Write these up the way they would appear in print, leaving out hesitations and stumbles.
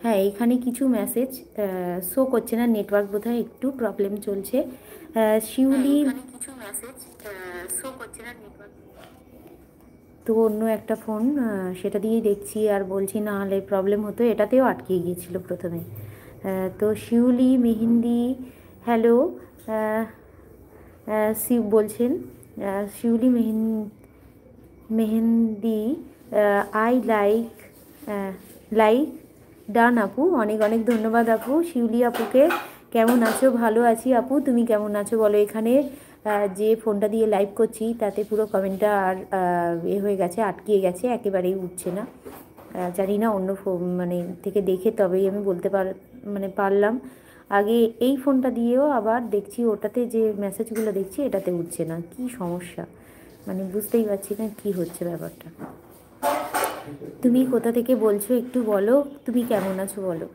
হ্যাঁ, এখানে কিছু মেসেজ শো করছে না, নেটওয়ার্ক বোধহয় একটু প্রবলেম চলছে। শিউলি কিছু মেসেজ শো করছে না, নেটওয়ার্ক তো অন্য একটা ফোন, সেটা দিয়েই দেখছি, আর বলছি না হলে প্রবলেম হতো, এটাতেও আটকে গিয়েছিল প্রথমে। তো শিউলি মেহেন্দি, হ্যালো, শিব বলছেন, Shiuli Mehendi, I like, like done আপু, অনেক অনেক ধন্যবাদ আপু। শিউলি আপুকে, কেমন আছো? ভালো আছি আপু, তুমি কেমন আছো বলো? এখানে যে ফোনটা দিয়ে লাইভ করছি তাতে পুরো কমেন্টটা আর হয়ে গেছে, আটকিয়ে গেছে, একেবারেই উঠছে না। জানি না অন্য ফোন মানে থেকে দেখে তবেই আমি বলতে মানে পারলাম। আগে এই ফোনটা দিয়েও আবার দেখছি, ওটাতে যে মেসেজগুলো দেখছি এটাতে উঠছে না, কি সমস্যা মানে বুঝতেই পারছি না কি হচ্ছে ব্যাপারটা। তুমি কোথা থেকে বলছো একটু বলো, তুমি কেমন আছো বলো।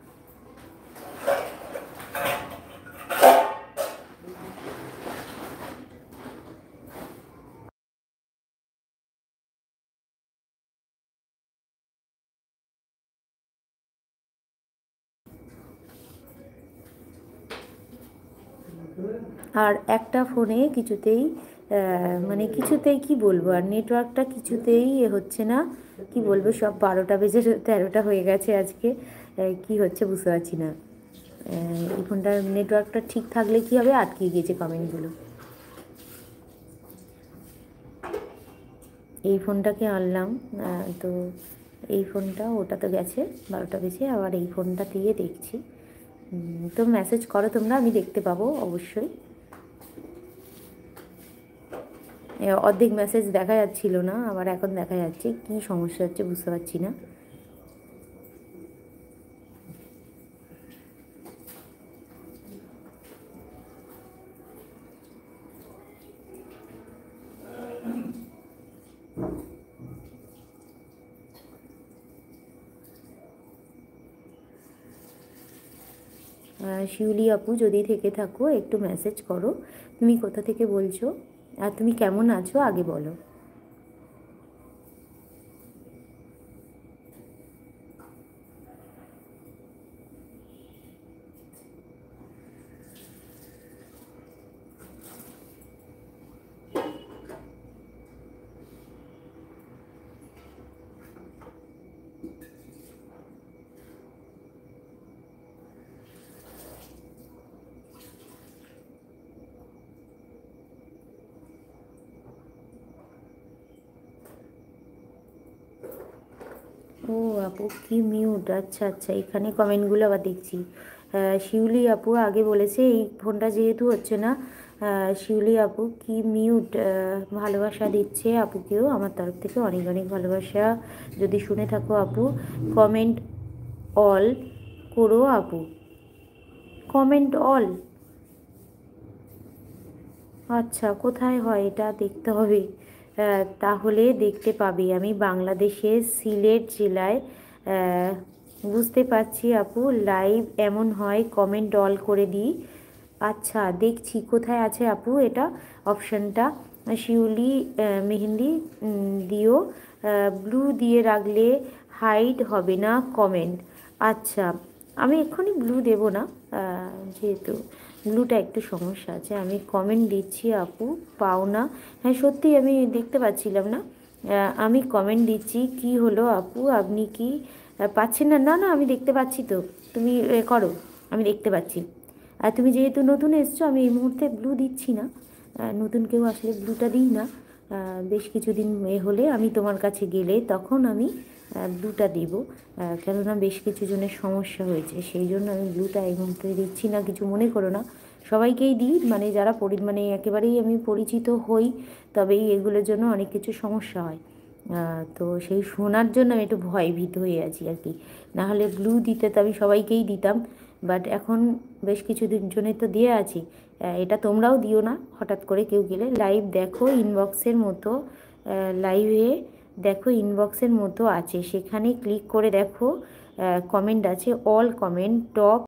আর একটা ফোনে কিছুতেই মানে কিছুতেই কি বলবো, আর নেটওয়ার্কটা কিছুতেই হচ্ছে না, কি বলবো, সব 12টা বেজে 13টা হয়ে গেছে আজকে। কি হচ্ছে বুঝতে পারছি না। এই ফোনটার নেটওয়ার্কটা ঠিক থাকলে কি হবে, আটকে গিয়েছে কমেন্টগুলো। এই ফোনটাকে আনলাম, তো এই ফোনটা, ওটা তো গেছে 12টা বেজে, আবার এই ফোনটা দিয়ে দেখছি। তো মেসেজ করো তোমরা, আমি দেখতে পাবো অবশ্যই। অর্ধেক মেসেজ দেখা যাচ্ছিল না, আবার এখন দেখা যাচ্ছে, কি সমস্যা হচ্ছে বুঝতে পারছি না। শিউলি আপু, যদি থেকে থাকো একটু মেসেজ করো, তুমি কোথা থেকে বলছো আর তুমি কেমন আছো আগে বলো। ও আপু কি মিউট, আচ্ছা আচ্ছা, এখানে কমেন্টগুলো আবার দেখছি। শিউলি আপু আগে বলেছে এই ফোনটা যেহেতু হচ্ছে না, শিউলি আপু কি মিউট, ভালোবাসা দিচ্ছে আপুকেও আমার তরফ থেকে অনেক অনেক ভালোবাসা। যদি শুনে থাকো আপু, কমেন্ট অল করো আপু, কমেন্ট অল। আচ্ছা, কোথায় হয় এটা দেখতে হবে। তাহলে দেখতে পাবি, আমি বাংলাদেশের সিলেট জেলায়। আহ, বুঝতে পারছি আপু, লাইভ এমন হয়, কমেন্ট অল করে দিই। আচ্ছা, দেখছি কোথায় আছে আপু এটা অপশানটা। শিউলি মেহেন্দি দিও, ব্লু দিয়ে রাখলে হাইড হবে না কমেন্ট। আচ্ছা, আমি এক্ষুনি ব্লু দেব না, যেহেতু ব্লুটা একটু সমস্যা আছে। আমি কমেন্ট দিচ্ছি আপু, পাও না। হ্যাঁ সত্যি আমি দেখতে পাচ্ছিলাম না। আমি কমেন্ট দিচ্ছি, কি হলো আপু আপনি কি পাচ্ছেন না? না না, আমি দেখতে পাচ্ছি তো, তুমি করো, আমি দেখতে পাচ্ছি। আর তুমি যেহেতু নতুন এসছো, আমি এই মুহূর্তে ব্লু দিচ্ছি না। নতুন কেউ আসলে ব্লুটা দিই না। বেশ কিছুদিন হলে আমি তোমার কাছে গেলে তখন আমি ব্লুটা দেবো। কেননা বেশ কিছু জনের সমস্যা হয়েছে, সেই জন্য আমি ব্লুটা এই মুহূর্তে দিচ্ছি না, কিছু মনে করো না। সবাইকেই দিই, মানে যারা মানে একেবারেই আমি পরিচিত হই, তবেই এগুলোর জন্য অনেক কিছু সমস্যা হয়। তো সেই শোনার জন্য আমি একটু ভীত হয়ে আছি আর কি। নাহলে ব্লু দিতে তো আমি সবাইকেই দিতাম, বাট এখন বেশ কিছুদিন জন্যই তো দিয়ে আছি। এটা তোমরাও দিও না, হঠাৎ করে কেউ গেলে। লাইভ দেখো ইনবক্সের মতো, লাইভে দেখো ইনবক্সের মতো আছে, সেখানে ক্লিক করে দেখো, কমেন্ট আছে, অল কমেন্ট টপ